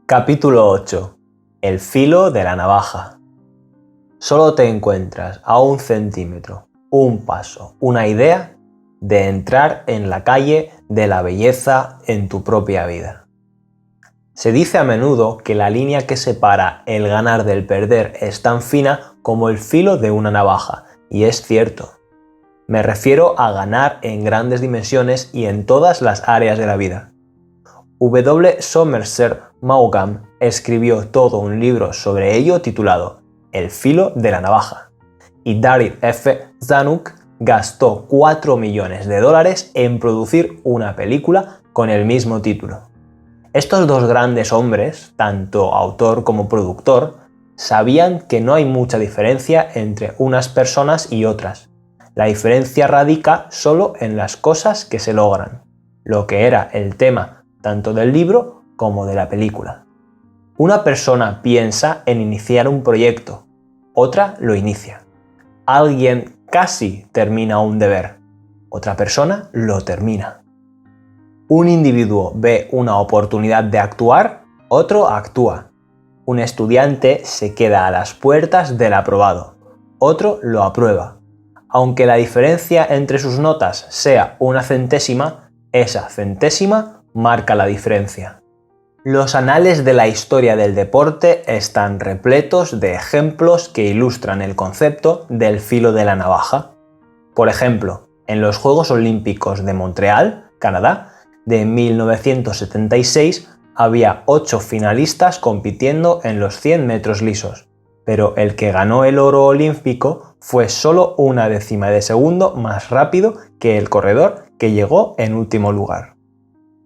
Capítulo 8. El filo de la navaja. Solo te encuentras a 1 centímetro, un paso, una idea de entrar en la calle de la belleza en tu propia vida. Se dice a menudo que la línea que separa el ganar del perder es tan fina como el filo de una navaja, y es cierto. Me refiero a ganar en grandes dimensiones y en todas las áreas de la vida. W. Somerset Maugham escribió todo un libro sobre ello titulado El filo de la navaja, y David F. Zanuck gastó $4 millones en producir una película con el mismo título. Estos dos grandes hombres, tanto autor como productor, sabían que no hay mucha diferencia entre unas personas y otras. La diferencia radica solo en las cosas que se logran, lo que era el tema tanto del libro como de la película. Una persona piensa en iniciar un proyecto, otra lo inicia. Alguien casi termina un deber, otra persona lo termina. Un individuo ve una oportunidad de actuar, otro actúa. Un estudiante se queda a las puertas del aprobado, otro lo aprueba. Aunque la diferencia entre sus notas sea una centésima, esa centésima marca la diferencia. Los anales de la historia del deporte están repletos de ejemplos que ilustran el concepto del filo de la navaja. Por ejemplo, en los Juegos Olímpicos de Montreal, Canadá, de 1976 había 8 finalistas compitiendo en los 100 metros lisos, pero el que ganó el oro olímpico fue solo 1/10 de segundo más rápido que el corredor que llegó en último lugar.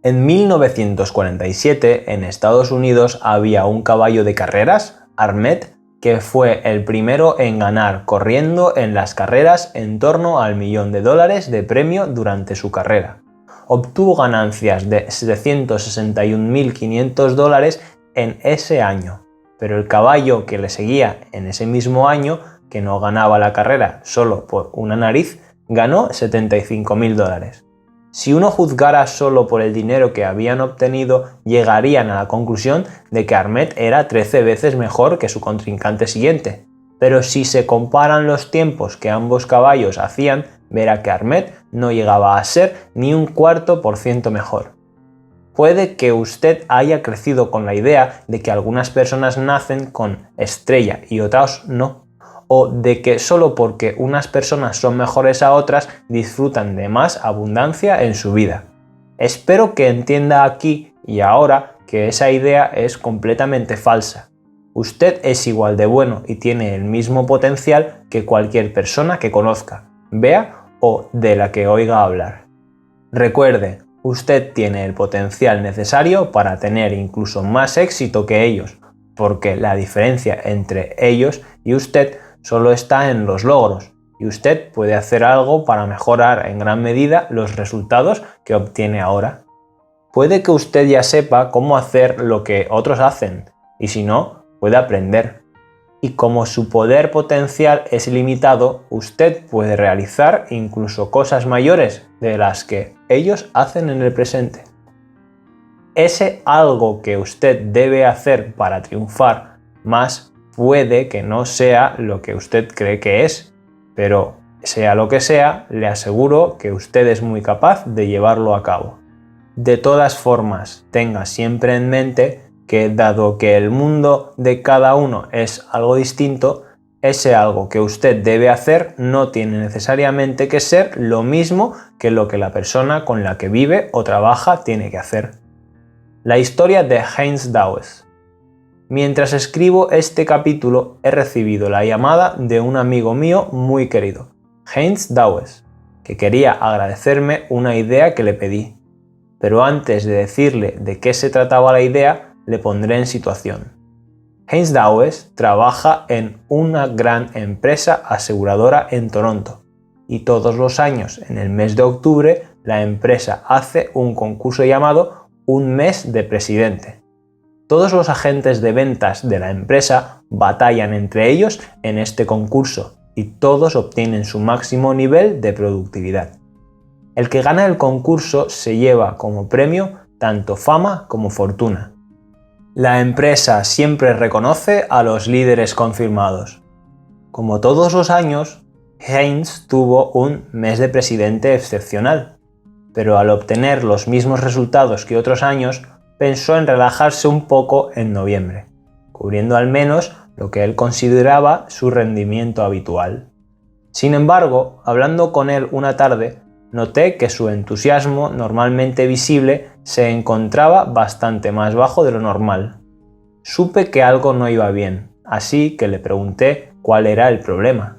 En 1947, en Estados Unidos, había un caballo de carreras, Armet, que fue el primero en ganar corriendo en las carreras en torno al $1 millón de premio durante su carrera. Obtuvo ganancias de $761.500 en ese año, pero el caballo que le seguía en ese mismo año, que no ganaba la carrera solo por una nariz, ganó $75.000. Si uno juzgara solo por el dinero que habían obtenido, llegarían a la conclusión de que Armet era 13 veces mejor que su contrincante siguiente. Pero si se comparan los tiempos que ambos caballos hacían, verá que Armet no llegaba a ser ni 1/4% mejor. Puede que usted haya crecido con la idea de que algunas personas nacen con estrella y otras no, o de que solo porque unas personas son mejores a otras disfrutan de más abundancia en su vida. Espero que entienda aquí y ahora que esa idea es completamente falsa. Usted es igual de bueno y tiene el mismo potencial que cualquier persona que conozca, vea o de la que oiga hablar. Recuerde, usted tiene el potencial necesario para tener incluso más éxito que ellos, porque la diferencia entre ellos y usted solo está en los logros, y usted puede hacer algo para mejorar en gran medida los resultados que obtiene ahora. Puede que usted ya sepa cómo hacer lo que otros hacen, y si no, puede aprender. Y como su poder potencial es ilimitado, usted puede realizar incluso cosas mayores de las que ellos hacen en el presente. Ese algo que usted debe hacer para triunfar más puede que no sea lo que usted cree que es, pero sea lo que sea, le aseguro que usted es muy capaz de llevarlo a cabo. De todas formas, tenga siempre en mente que dado que el mundo de cada uno es algo distinto, ese algo que usted debe hacer no tiene necesariamente que ser lo mismo que lo que la persona con la que vive o trabaja tiene que hacer. La historia de Heinz Dawes. Mientras escribo este capítulo, he recibido la llamada de un amigo mío muy querido, Heinz Dawes, que quería agradecerme una idea que le pedí. Pero antes de decirle de qué se trataba la idea, le pondré en situación. Heinz Dawes trabaja en una gran empresa aseguradora en Toronto, y todos los años, en el mes de octubre, la empresa hace un concurso llamado Un mes de presidente. Todos los agentes de ventas de la empresa batallan entre ellos en este concurso y todos obtienen su máximo nivel de productividad. El que gana el concurso se lleva como premio tanto fama como fortuna. La empresa siempre reconoce a los líderes confirmados. Como todos los años, Heinz tuvo un mes de presidente excepcional, pero al obtener los mismos resultados que otros años, pensó en relajarse un poco en noviembre, cubriendo al menos lo que él consideraba su rendimiento habitual. Sin embargo, hablando con él una tarde, noté que su entusiasmo, normalmente visible, se encontraba bastante más bajo de lo normal. Supe que algo no iba bien, así que le pregunté cuál era el problema.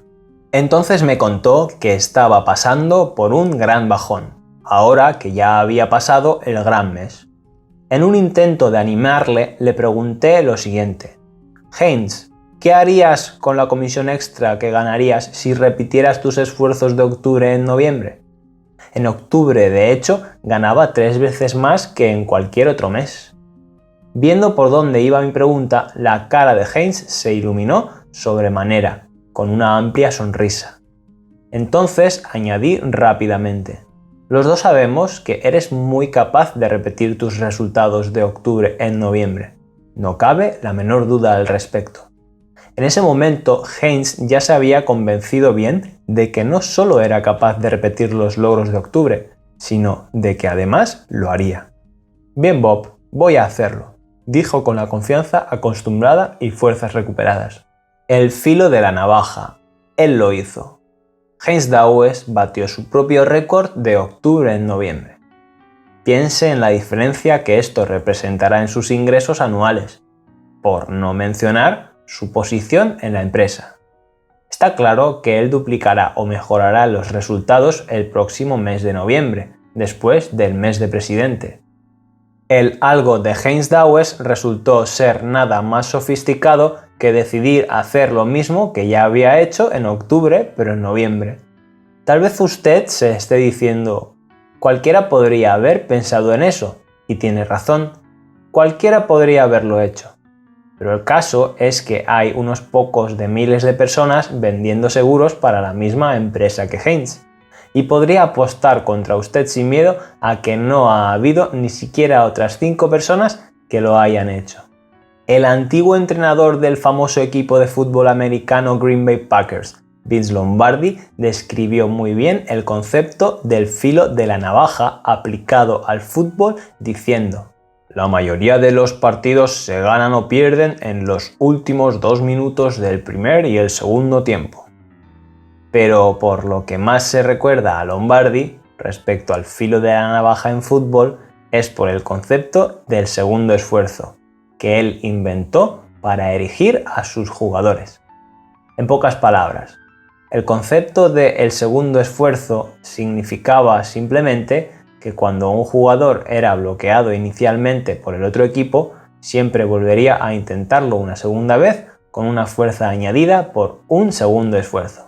Entonces me contó que estaba pasando por un gran bajón, ahora que ya había pasado el gran mes. En un intento de animarle, le pregunté lo siguiente: Heinz, ¿qué harías con la comisión extra que ganarías si repitieras tus esfuerzos de octubre en noviembre? En octubre, de hecho, ganaba 3 veces más que en cualquier otro mes. Viendo por dónde iba mi pregunta, la cara de Heinz se iluminó sobremanera, con una amplia sonrisa. Entonces añadí rápidamente: los dos sabemos que eres muy capaz de repetir tus resultados de octubre en noviembre. No cabe la menor duda al respecto. En ese momento, Heinz ya se había convencido bien de que no solo era capaz de repetir los logros de octubre, sino de que además lo haría. Bien, Bob, voy a hacerlo, dijo con la confianza acostumbrada y fuerzas recuperadas. El filo de la navaja. Él lo hizo. Heinz Dawes batió su propio récord de octubre en noviembre. Piense en la diferencia que esto representará en sus ingresos anuales, por no mencionar su posición en la empresa. Está claro que él duplicará o mejorará los resultados el próximo mes de noviembre, después del mes de presidente. El algo de Heinz Dawes resultó ser nada más sofisticado que decidir hacer lo mismo que ya había hecho en octubre, pero en noviembre. Tal vez usted se esté diciendo: cualquiera podría haber pensado en eso, y tiene razón, cualquiera podría haberlo hecho. Pero el caso es que hay unos pocos de miles de personas vendiendo seguros para la misma empresa que Heinz, y podría apostar contra usted sin miedo a que no ha habido ni siquiera otras 5 personas que lo hayan hecho. El antiguo entrenador del famoso equipo de fútbol americano Green Bay Packers, Vince Lombardi, describió muy bien el concepto del filo de la navaja aplicado al fútbol diciendo: la mayoría de los partidos se ganan o pierden en los últimos 2 minutos del primer y el segundo tiempo. Pero por lo que más se recuerda a Lombardi respecto al filo de la navaja en fútbol es por el concepto del segundo esfuerzo, que él inventó para erigir a sus jugadores. En pocas palabras, el concepto de el segundo esfuerzo significaba simplemente que cuando un jugador era bloqueado inicialmente por el otro equipo, siempre volvería a intentarlo una segunda vez con una fuerza añadida por un segundo esfuerzo.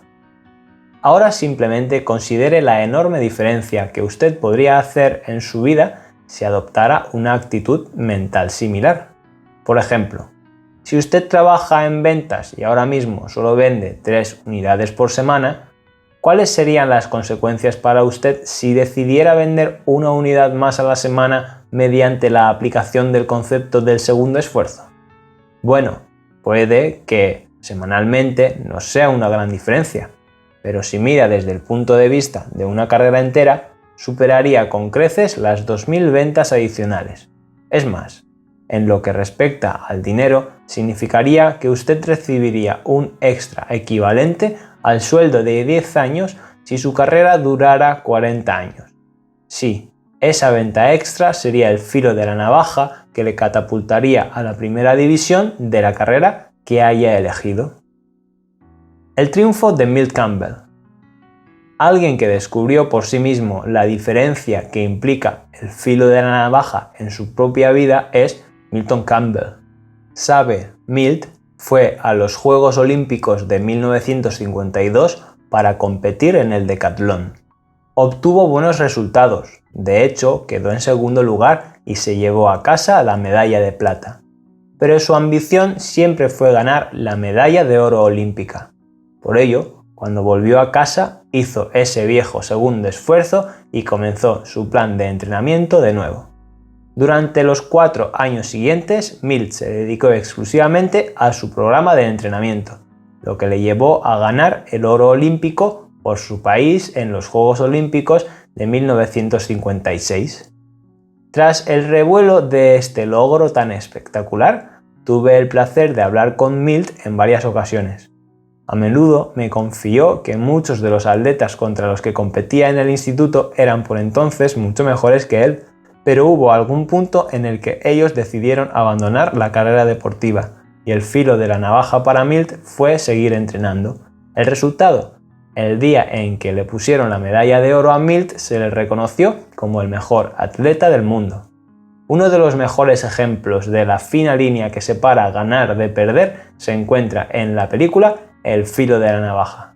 Ahora simplemente considere la enorme diferencia que usted podría hacer en su vida si adoptara una actitud mental similar. Por ejemplo, si usted trabaja en ventas y ahora mismo solo vende 3 unidades por semana, ¿cuáles serían las consecuencias para usted si decidiera vender una unidad más a la semana mediante la aplicación del concepto del segundo esfuerzo? Bueno, puede que semanalmente no sea una gran diferencia, pero si mira desde el punto de vista de una carrera entera, superaría con creces las 2000 ventas adicionales. Es más, en lo que respecta al dinero, significaría que usted recibiría un extra equivalente al sueldo de 10 años si su carrera durara 40 años. Sí, esa venta extra sería el filo de la navaja que le catapultaría a la primera división de la carrera que haya elegido. El triunfo de Milt Campbell. Alguien que descubrió por sí mismo la diferencia que implica el filo de la navaja en su propia vida es Milton Campbell. Sabe, Milt fue a los Juegos Olímpicos de 1952 para competir en el decatlón. Obtuvo buenos resultados, de hecho quedó en segundo lugar y se llevó a casa la medalla de plata. Pero su ambición siempre fue ganar la medalla de oro olímpica. Por ello, cuando volvió a casa, hizo ese viejo segundo esfuerzo y comenzó su plan de entrenamiento de nuevo. Durante los 4 años siguientes, Milt se dedicó exclusivamente a su programa de entrenamiento, lo que le llevó a ganar el oro olímpico por su país en los Juegos Olímpicos de 1956. Tras el revuelo de este logro tan espectacular, tuve el placer de hablar con Milt en varias ocasiones. A menudo me confió que muchos de los atletas contra los que competía en el instituto eran por entonces mucho mejores que él, pero hubo algún punto en el que ellos decidieron abandonar la carrera deportiva, y el filo de la navaja para Milt fue seguir entrenando. El resultado: el día en que le pusieron la medalla de oro a Milt se le reconoció como el mejor atleta del mundo. Uno de los mejores ejemplos de la fina línea que separa ganar de perder se encuentra en la película El filo de la navaja.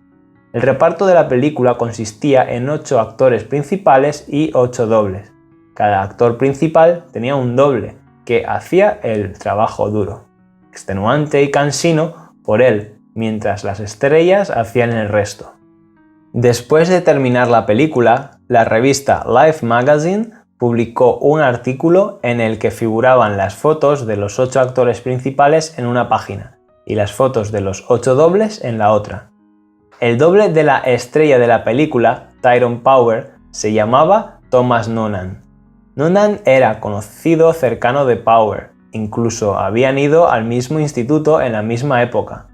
El reparto de la película consistía en 8 actores principales y 8 dobles. Cada actor principal tenía un doble que hacía el trabajo duro, extenuante y cansino por él, mientras las estrellas hacían el resto. Después de terminar la película, la revista Life Magazine publicó un artículo en el que figuraban las fotos de los 8 actores principales en una página y las fotos de los 8 dobles en la otra. El doble de la estrella de la película, Tyrone Power, se llamaba Thomas Noonan. Noonan era conocido cercano de Power, incluso habían ido al mismo instituto en la misma época.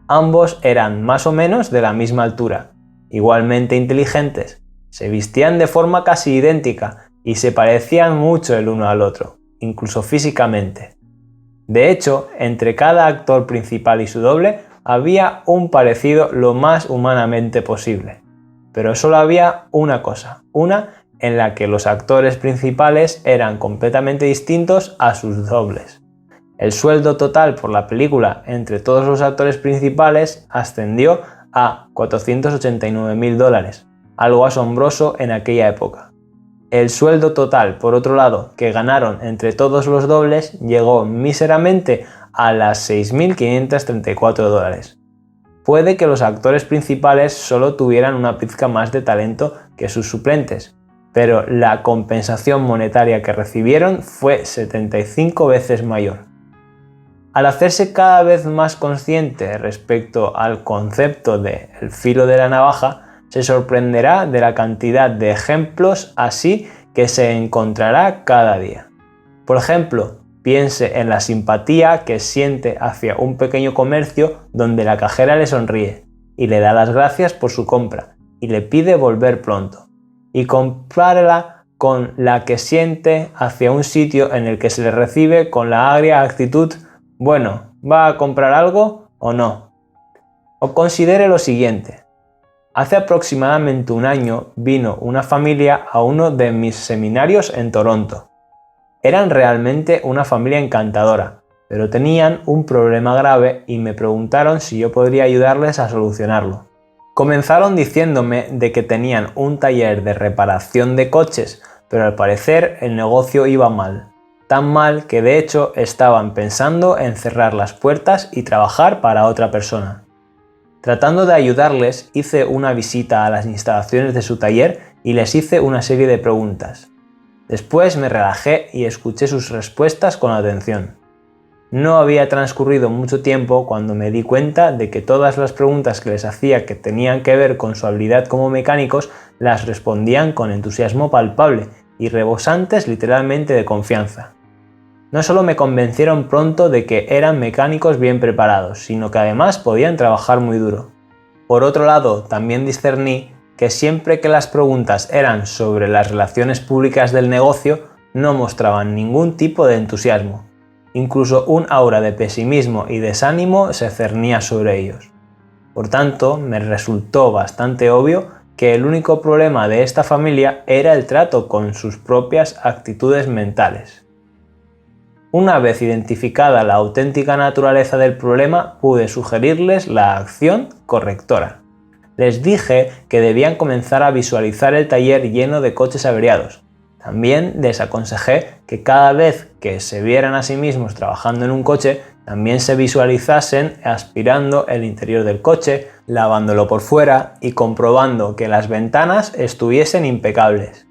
Ambos eran más o menos de la misma altura, igualmente inteligentes, se vestían de forma casi idéntica y se parecían mucho el uno al otro, incluso físicamente. De hecho, entre cada actor principal y su doble había un parecido lo más humanamente posible. Pero solo había una cosa, una en la que los actores principales eran completamente distintos a sus dobles. El sueldo total por la película entre todos los actores principales ascendió a $489.000, algo asombroso en aquella época. El sueldo total, por otro lado, que ganaron entre todos los dobles llegó míseramente a las $6.534. Puede que los actores principales solo tuvieran una pizca más de talento que sus suplentes, pero la compensación monetaria que recibieron fue 75 veces mayor. Al hacerse cada vez más consciente respecto al concepto de el filo de la navaja, se sorprenderá de la cantidad de ejemplos así que se encontrará cada día. Por ejemplo, piense en la simpatía que siente hacia un pequeño comercio donde la cajera le sonríe y le da las gracias por su compra y le pide volver pronto. Y compárela con la que siente hacia un sitio en el que se le recibe con la agria actitud «Bueno, ¿va a comprar algo o no?». O considere lo siguiente. Hace aproximadamente un año vino una familia a uno de mis seminarios en Toronto. Eran realmente una familia encantadora, pero tenían un problema grave y me preguntaron si yo podría ayudarles a solucionarlo. Comenzaron diciéndome de que tenían un taller de reparación de coches, pero al parecer el negocio iba mal. Tan mal que de hecho estaban pensando en cerrar las puertas y trabajar para otra persona. Tratando de ayudarles, hice una visita a las instalaciones de su taller y les hice una serie de preguntas. Después me relajé y escuché sus respuestas con atención. No había transcurrido mucho tiempo cuando me di cuenta de que todas las preguntas que les hacía que tenían que ver con su habilidad como mecánicos las respondían con entusiasmo palpable y rebosantes literalmente de confianza. No solo me convencieron pronto de que eran mecánicos bien preparados, sino que además podían trabajar muy duro. Por otro lado, también discerní que siempre que las preguntas eran sobre las relaciones públicas del negocio, no mostraban ningún tipo de entusiasmo. Incluso un aura de pesimismo y desánimo se cernía sobre ellos. Por tanto, me resultó bastante obvio que el único problema de esta familia era el trato con sus propias actitudes mentales. Una vez identificada la auténtica naturaleza del problema, pude sugerirles la acción correctora. Les dije que debían comenzar a visualizar el taller lleno de coches averiados. También les aconsejé que cada vez que se vieran a sí mismos trabajando en un coche, también se visualizasen aspirando el interior del coche, lavándolo por fuera y comprobando que las ventanas estuviesen impecables.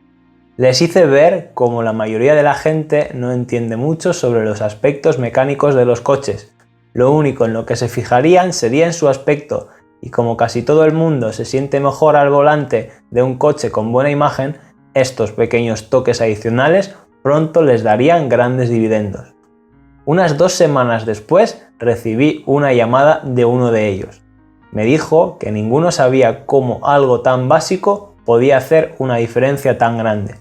Les hice ver cómo la mayoría de la gente no entiende mucho sobre los aspectos mecánicos de los coches. Lo único en lo que se fijarían sería en su aspecto, y como casi todo el mundo se siente mejor al volante de un coche con buena imagen, estos pequeños toques adicionales pronto les darían grandes dividendos. Unas 2 semanas después recibí una llamada de uno de ellos. Me dijo que ninguno sabía cómo algo tan básico podía hacer una diferencia tan grande.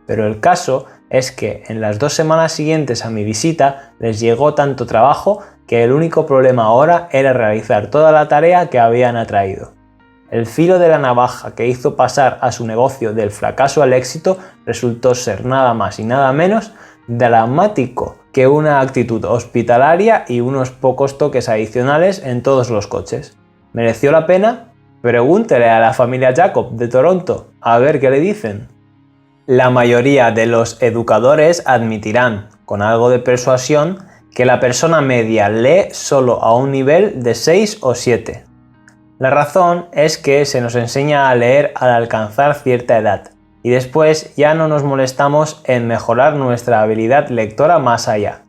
Pero el caso es que en las 2 semanas siguientes a mi visita les llegó tanto trabajo que el único problema ahora era realizar toda la tarea que habían atraído. El filo de la navaja que hizo pasar a su negocio del fracaso al éxito resultó ser nada más y nada menos dramático que una actitud hospitalaria y unos pocos toques adicionales en todos los coches. ¿Mereció la pena? Pregúntele a la familia Jacob de Toronto, a ver qué le dicen. La mayoría de los educadores admitirán, con algo de persuasión, que la persona media lee solo a un nivel de 6 o 7. La razón es que se nos enseña a leer al alcanzar cierta edad, y después ya no nos molestamos en mejorar nuestra habilidad lectora más allá.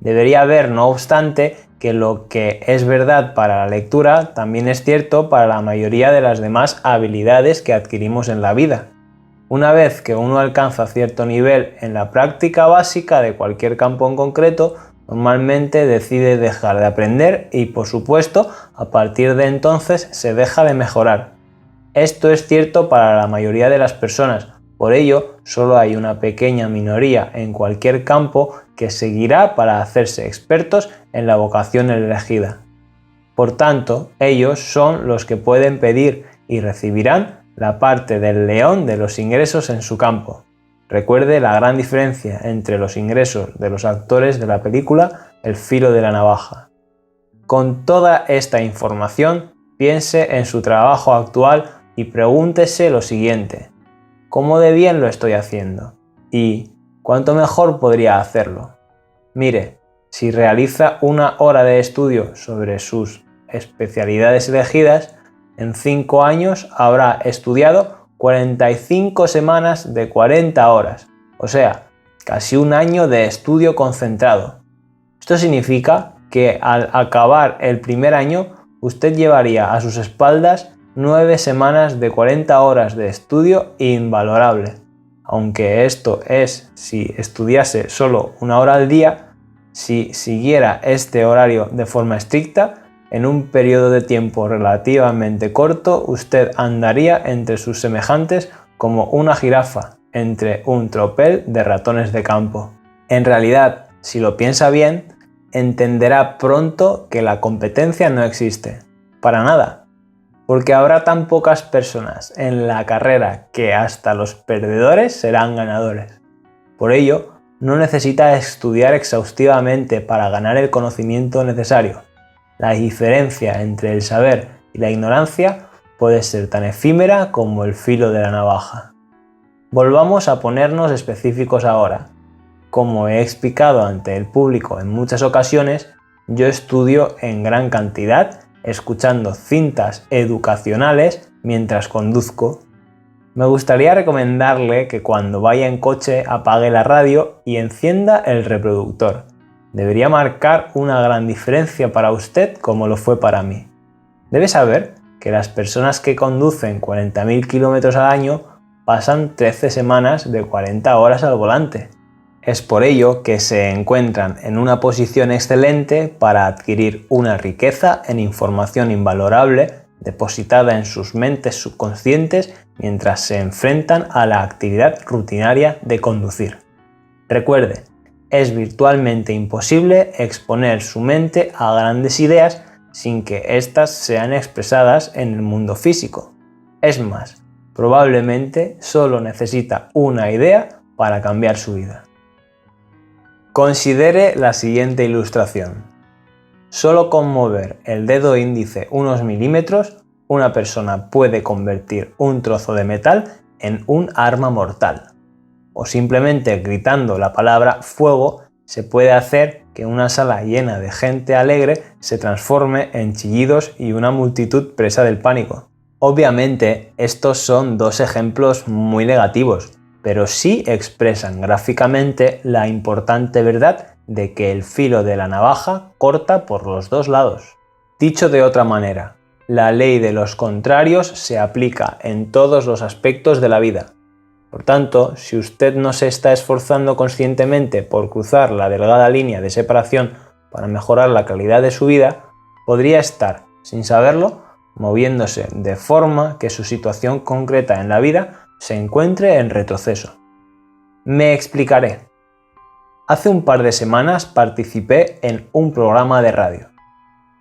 Debería ver, no obstante, que lo que es verdad para la lectura también es cierto para la mayoría de las demás habilidades que adquirimos en la vida. Una vez que uno alcanza cierto nivel en la práctica básica de cualquier campo en concreto, normalmente decide dejar de aprender y, por supuesto, a partir de entonces se deja de mejorar. Esto es cierto para la mayoría de las personas, por ello solo hay una pequeña minoría en cualquier campo que seguirá para hacerse expertos en la vocación elegida. Por tanto, ellos son los que pueden pedir y recibirán la parte del león de los ingresos en su campo. Recuerde la gran diferencia entre los ingresos de los actores de la película El filo de la navaja. Con toda esta información, piense en su trabajo actual y pregúntese lo siguiente: ¿cómo de bien lo estoy haciendo? ¿Y cuánto mejor podría hacerlo? Mire, si realiza 1 hora de estudio sobre sus especialidades elegidas, en 5 años habrá estudiado 45 semanas de 40 horas, o sea, casi 1 año de estudio concentrado. Esto significa que al acabar el primer año, usted llevaría a sus espaldas 9 semanas de 40 horas de estudio invalorable. Aunque esto es si estudiase solo 1 hora al día, si siguiera este horario de forma estricta, en un periodo de tiempo relativamente corto, usted andaría entre sus semejantes como una jirafa entre un tropel de ratones de campo. En realidad, si lo piensa bien, entenderá pronto que la competencia no existe. Para nada. Porque habrá tan pocas personas en la carrera que hasta los perdedores serán ganadores. Por ello, no necesita estudiar exhaustivamente para ganar el conocimiento necesario. La diferencia entre el saber y la ignorancia puede ser tan efímera como el filo de la navaja. Volvamos a ponernos específicos ahora. Como he explicado ante el público en muchas ocasiones, yo estudio en gran cantidad escuchando cintas educacionales mientras conduzco. Me gustaría recomendarle que cuando vaya en coche apague la radio y encienda el reproductor. Debería marcar una gran diferencia para usted como lo fue para mí. Debe saber que las personas que conducen 40.000 km al año pasan 13 semanas de 40 horas al volante. Es por ello que se encuentran en una posición excelente para adquirir una riqueza en información invalorable depositada en sus mentes subconscientes mientras se enfrentan a la actividad rutinaria de conducir. Recuerde, es virtualmente imposible exponer su mente a grandes ideas sin que éstas sean expresadas en el mundo físico. Es más, probablemente solo necesita una idea para cambiar su vida. Considere la siguiente ilustración. Solo con mover el dedo índice unos milímetros, una persona puede convertir un trozo de metal en un arma mortal. O simplemente gritando la palabra fuego, se puede hacer que una sala llena de gente alegre se transforme en chillidos y una multitud presa del pánico. Obviamente, estos son 2 ejemplos muy negativos, pero sí expresan gráficamente la importante verdad de que el filo de la navaja corta por los dos lados. Dicho de otra manera, la ley de los contrarios se aplica en todos los aspectos de la vida. Por tanto, si usted no se está esforzando conscientemente por cruzar la delgada línea de separación para mejorar la calidad de su vida, podría estar, sin saberlo, moviéndose de forma que su situación concreta en la vida se encuentre en retroceso. Me explicaré. Hace un par de semanas participé en un programa de radio.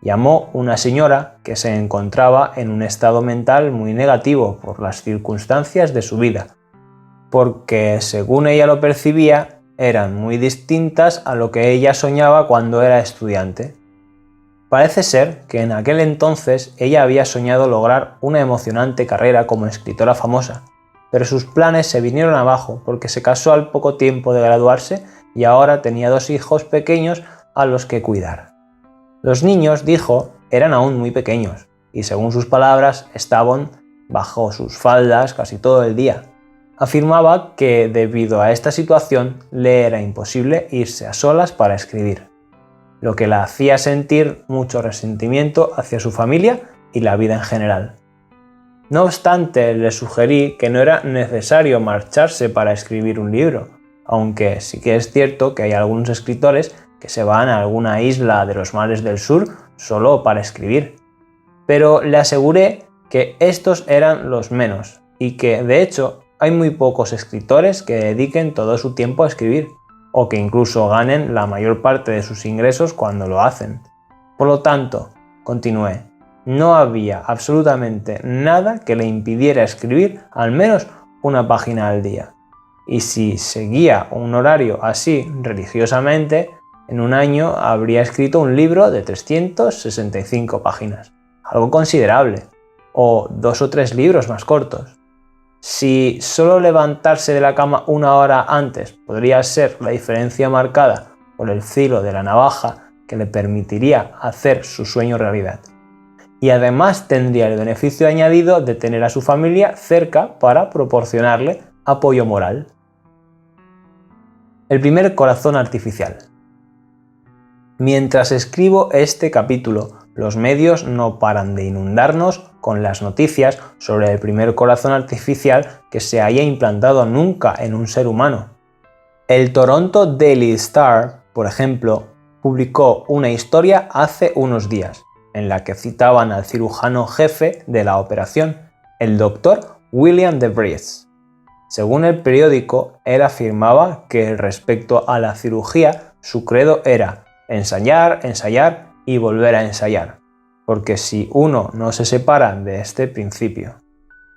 Llamó una señora que se encontraba en un estado mental muy negativo por las circunstancias de su vida, porque según ella lo percibía, eran muy distintas a lo que ella soñaba cuando era estudiante. Parece ser que en aquel entonces ella había soñado lograr una emocionante carrera como escritora famosa, pero sus planes se vinieron abajo porque se casó al poco tiempo de graduarse y ahora tenía 2 hijos pequeños a los que cuidar. Los niños, dijo, eran aún muy pequeños y según sus palabras estaban bajo sus faldas casi todo el día. Afirmaba que debido a esta situación le era imposible irse a solas para escribir, lo que la hacía sentir mucho resentimiento hacia su familia y la vida en general. No obstante, le sugerí que no era necesario marcharse para escribir un libro, aunque sí que es cierto que hay algunos escritores que se van a alguna isla de los mares del sur solo para escribir. Pero le aseguré que estos eran los menos y que, de hecho, hay muy pocos escritores que dediquen todo su tiempo a escribir, o que incluso ganen la mayor parte de sus ingresos cuando lo hacen. Por lo tanto, continué, no había absolutamente nada que le impidiera escribir al menos una página al día. Y si seguía un horario así religiosamente, en un año habría escrito un libro de 365 páginas, algo considerable, o 2 o 3 libros más cortos. Si solo levantarse de la cama una hora antes podría ser la diferencia marcada por el filo de la navaja que le permitiría hacer su sueño realidad. Y además tendría el beneficio añadido de tener a su familia cerca para proporcionarle apoyo moral. El primer corazón artificial. Mientras escribo este capítulo, los medios no paran de inundarnos con las noticias sobre el primer corazón artificial que se haya implantado nunca en un ser humano. El Toronto Daily Star, por ejemplo, publicó una historia hace unos días, en la que citaban al cirujano jefe de la operación, el Dr. William DeVries. Según el periódico, él afirmaba que respecto a la cirugía, su credo era ensayar, ensayar y volver a ensayar, porque si uno no se separa de este principio.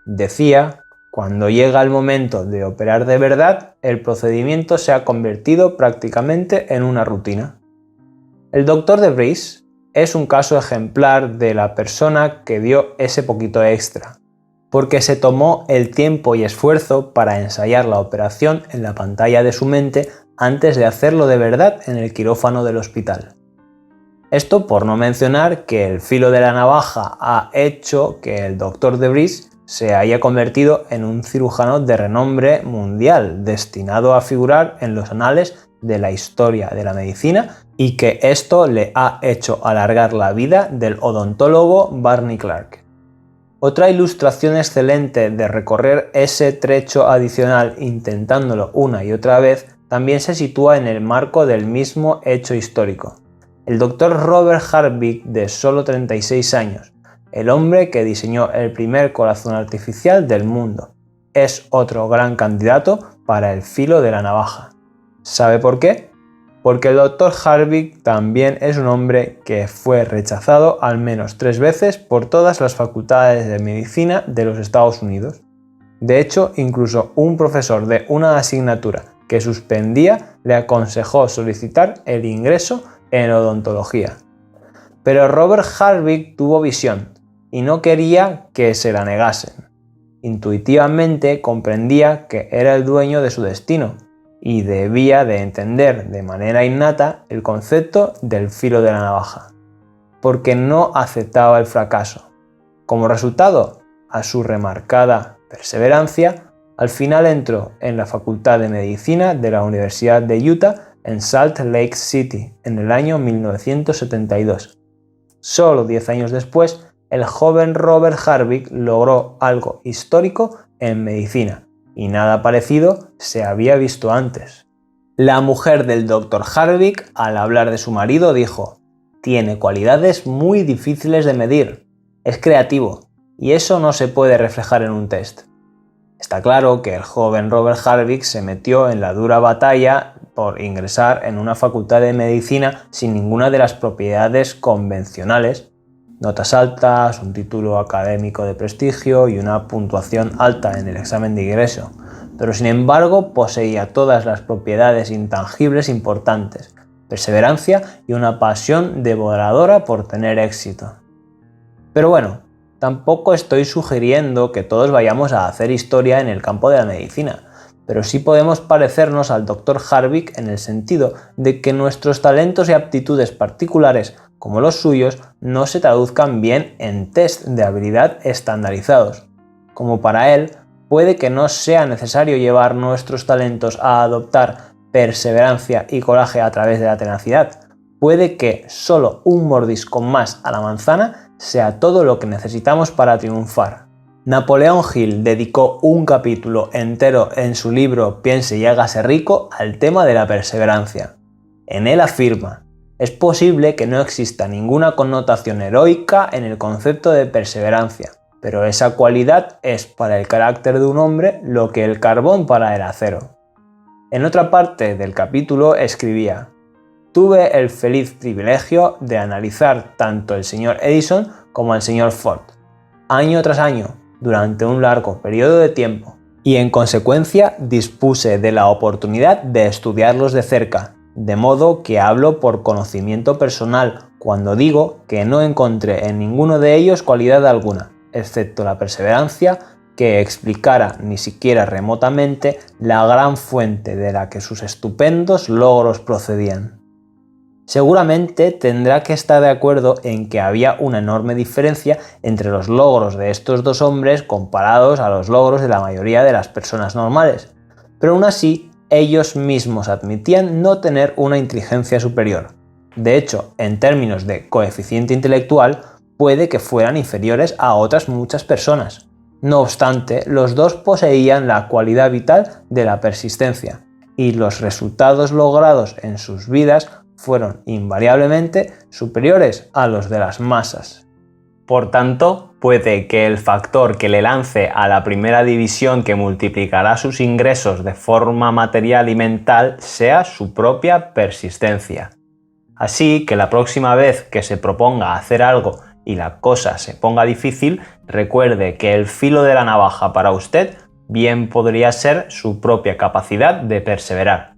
Decía, cuando llega el momento de operar de verdad, el procedimiento se ha convertido prácticamente en una rutina. El Dr. DeVries es un caso ejemplar de la persona que dio ese poquito extra, porque se tomó el tiempo y esfuerzo para ensayar la operación en la pantalla de su mente antes de hacerlo de verdad en el quirófano del hospital. Esto por no mencionar que el filo de la navaja ha hecho que el Dr. DeVries se haya convertido en un cirujano de renombre mundial, destinado a figurar en los anales de la historia de la medicina, y que esto le ha hecho alargar la vida del odontólogo Barney Clark. Otra ilustración excelente de recorrer ese trecho adicional intentándolo una y otra vez también se sitúa en el marco del mismo hecho histórico. El Dr. Robert Hartwig, de solo 36 años, el hombre que diseñó el primer corazón artificial del mundo, es otro gran candidato para el filo de la navaja. ¿Sabe por qué? Porque el Dr. Hartwig también es un hombre que fue rechazado al menos 3 veces por todas las facultades de medicina de los Estados Unidos. De hecho, incluso un profesor de una asignatura que suspendía le aconsejó solicitar el ingreso en odontología. Pero Robert Hartwig tuvo visión y no quería que se la negasen. Intuitivamente comprendía que era el dueño de su destino y debía de entender de manera innata el concepto del filo de la navaja, porque no aceptaba el fracaso. Como resultado, a su remarcada perseverancia, Al final entró en la Facultad de Medicina de la Universidad de Utah en Salt Lake City en el año 1972. Solo 10 años después, el joven Robert Harvick logró algo histórico en medicina, y nada parecido se había visto antes. La mujer del Dr. Harvick, al hablar de su marido, dijo: «Tiene cualidades muy difíciles de medir, es creativo, y eso no se puede reflejar en un test». Está claro que el joven Robert Harvick se metió en la dura batalla por ingresar en una facultad de medicina sin ninguna de las propiedades convencionales: notas altas, un título académico de prestigio y una puntuación alta en el examen de ingreso, pero sin embargo poseía todas las propiedades intangibles importantes: perseverancia y una pasión devoradora por tener éxito. Pero bueno, tampoco estoy sugiriendo que todos vayamos a hacer historia en el campo de la medicina, pero sí podemos parecernos al Dr. Harvick en el sentido de que nuestros talentos y aptitudes particulares, como los suyos, no se traduzcan bien en test de habilidad estandarizados. Como para él, puede que no sea necesario llevar nuestros talentos a adoptar perseverancia y coraje a través de la tenacidad. Puede que solo un mordisco más a la manzana sea todo lo que necesitamos para triunfar. Napoleón Hill dedicó un capítulo entero en su libro Piense y hágase rico al tema de la perseverancia. En él afirma: «Es posible que no exista ninguna connotación heroica en el concepto de perseverancia, pero esa cualidad es para el carácter de un hombre lo que el carbón para el acero». En otra parte del capítulo escribía: «Tuve el feliz privilegio de analizar tanto al señor Edison como al señor Ford, año tras año, durante un largo periodo de tiempo, y en consecuencia dispuse de la oportunidad de estudiarlos de cerca, de modo que hablo por conocimiento personal cuando digo que no encontré en ninguno de ellos cualidad alguna, excepto la perseverancia, que explicara ni siquiera remotamente la gran fuente de la que sus estupendos logros procedían». Seguramente tendrá que estar de acuerdo en que había una enorme diferencia entre los logros de estos dos hombres comparados a los logros de la mayoría de las personas normales, pero aún así ellos mismos admitían no tener una inteligencia superior. De hecho, en términos de coeficiente intelectual, puede que fueran inferiores a otras muchas personas. No obstante, los dos poseían la cualidad vital de la persistencia, y los resultados logrados en sus vidas fueron invariablemente superiores a los de las masas. Por tanto, puede que el factor que le lance a la primera división que multiplicará sus ingresos de forma material y mental sea su propia persistencia. Así que la próxima vez que se proponga hacer algo y la cosa se ponga difícil, recuerde que el filo de la navaja para usted bien podría ser su propia capacidad de perseverar.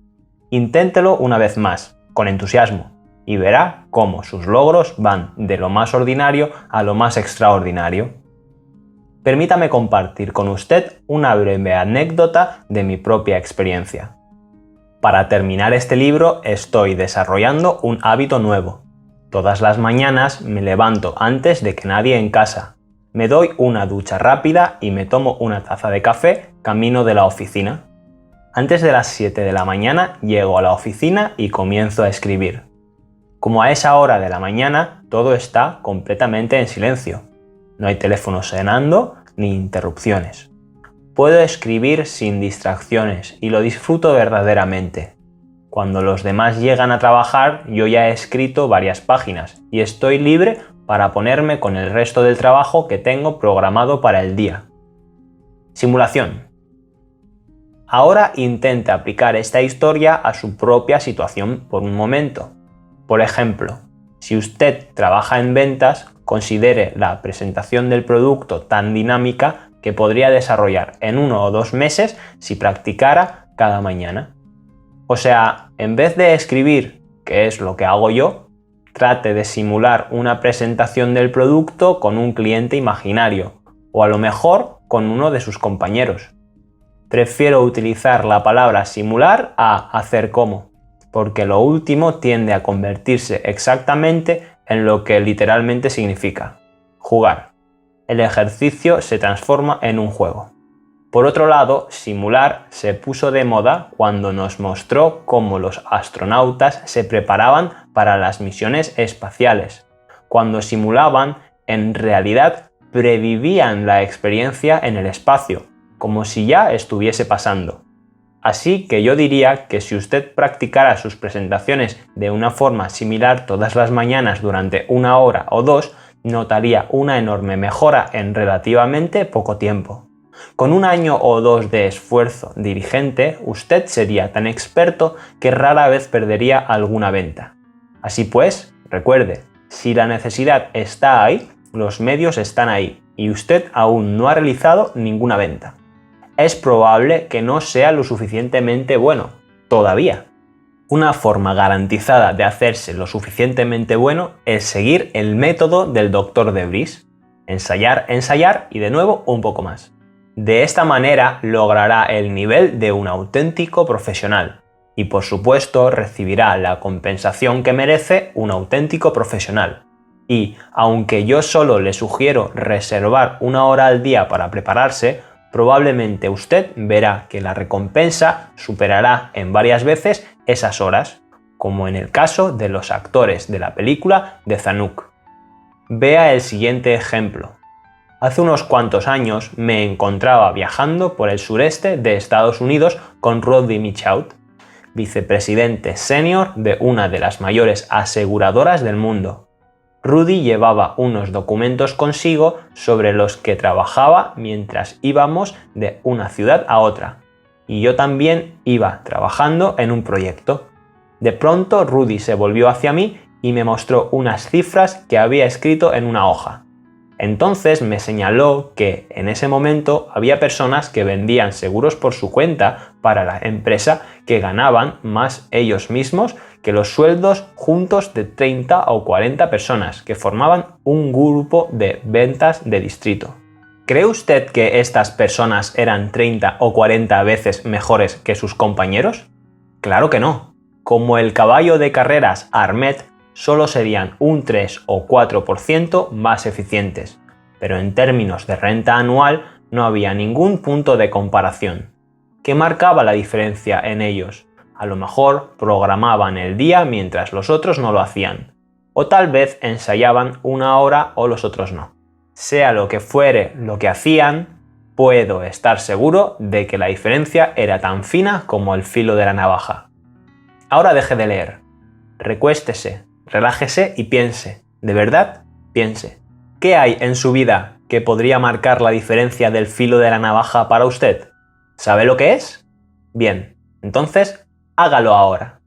Inténtelo una vez más, con entusiasmo, y verá cómo sus logros van de lo más ordinario a lo más extraordinario. Permítame compartir con usted una breve anécdota de mi propia experiencia. Para terminar este libro estoy desarrollando un hábito nuevo. Todas las mañanas me levanto antes de que nadie en casa. Me doy una ducha rápida y me tomo una taza de café camino de la oficina. Antes de las 7 de la mañana llego a la oficina y comienzo a escribir. Como a esa hora de la mañana todo está completamente en silencio. No hay teléfono sonando ni interrupciones. Puedo escribir sin distracciones y lo disfruto verdaderamente. Cuando los demás llegan a trabajar, yo ya he escrito varias páginas y estoy libre para ponerme con el resto del trabajo que tengo programado para el día. Simulación. Ahora intente aplicar esta historia a su propia situación por un momento. Por ejemplo, si usted trabaja en ventas, considere la presentación del producto tan dinámica que podría desarrollar en 1 o 2 meses si practicara cada mañana. O sea, en vez de escribir, que es lo que hago yo, trate de simular una presentación del producto con un cliente imaginario, o a lo mejor con uno de sus compañeros. Prefiero utilizar la palabra simular a hacer como, porque lo último tiende a convertirse exactamente en lo que literalmente significa: jugar. El ejercicio se transforma en un juego. Por otro lado, simular se puso de moda cuando nos mostró cómo los astronautas se preparaban para las misiones espaciales. Cuando simulaban, en realidad previvían la experiencia en el espacio, como si ya estuviese pasando. Así que yo diría que si usted practicara sus presentaciones de una forma similar todas las mañanas durante 1 hora o 2, notaría una enorme mejora en relativamente poco tiempo. Con 1 año o 2 de esfuerzo dirigente, usted sería tan experto que rara vez perdería alguna venta. Así pues, recuerde, si la necesidad está ahí, los medios están ahí y usted aún no ha realizado ninguna venta. Es probable que no sea lo suficientemente bueno, todavía. Una forma garantizada de hacerse lo suficientemente bueno es seguir el método del Dr. Debris. Ensayar, ensayar y de nuevo un poco más. De esta manera logrará el nivel de un auténtico profesional y por supuesto recibirá la compensación que merece un auténtico profesional. Y aunque yo solo le sugiero reservar 1 hora al día para prepararse, probablemente usted verá que la recompensa superará en varias veces esas horas, como en el caso de los actores de la película de Zanuck. Vea el siguiente ejemplo. Hace unos cuantos años me encontraba viajando por el sureste de Estados Unidos con Roddy Michaud, vicepresidente senior de una de las mayores aseguradoras del mundo. Rudy llevaba unos documentos consigo sobre los que trabajaba mientras íbamos de una ciudad a otra, y yo también iba trabajando en un proyecto. De pronto Rudy se volvió hacia mí y me mostró unas cifras que había escrito en una hoja. Entonces me señaló que en ese momento había personas que vendían seguros por su cuenta para la empresa que ganaban más ellos mismos que los sueldos juntos de 30 o 40 personas que formaban un grupo de ventas de distrito. ¿Cree usted que estas personas eran 30 o 40 veces mejores que sus compañeros? Claro que no. Como el caballo de carreras Armet, solo serían un 3 o 4% más eficientes, pero en términos de renta anual no había ningún punto de comparación. ¿Qué marcaba la diferencia en ellos? A lo mejor programaban el día mientras los otros no lo hacían, o tal vez ensayaban 1 hora o los otros no. Sea lo que fuere lo que hacían, puedo estar seguro de que la diferencia era tan fina como el filo de la navaja. Ahora deje de leer. Recuéstese, relájese y piense. ¿De verdad? Piense. ¿Qué hay en su vida que podría marcar la diferencia del filo de la navaja para usted? ¿Sabe lo que es? Bien, entonces hágalo ahora.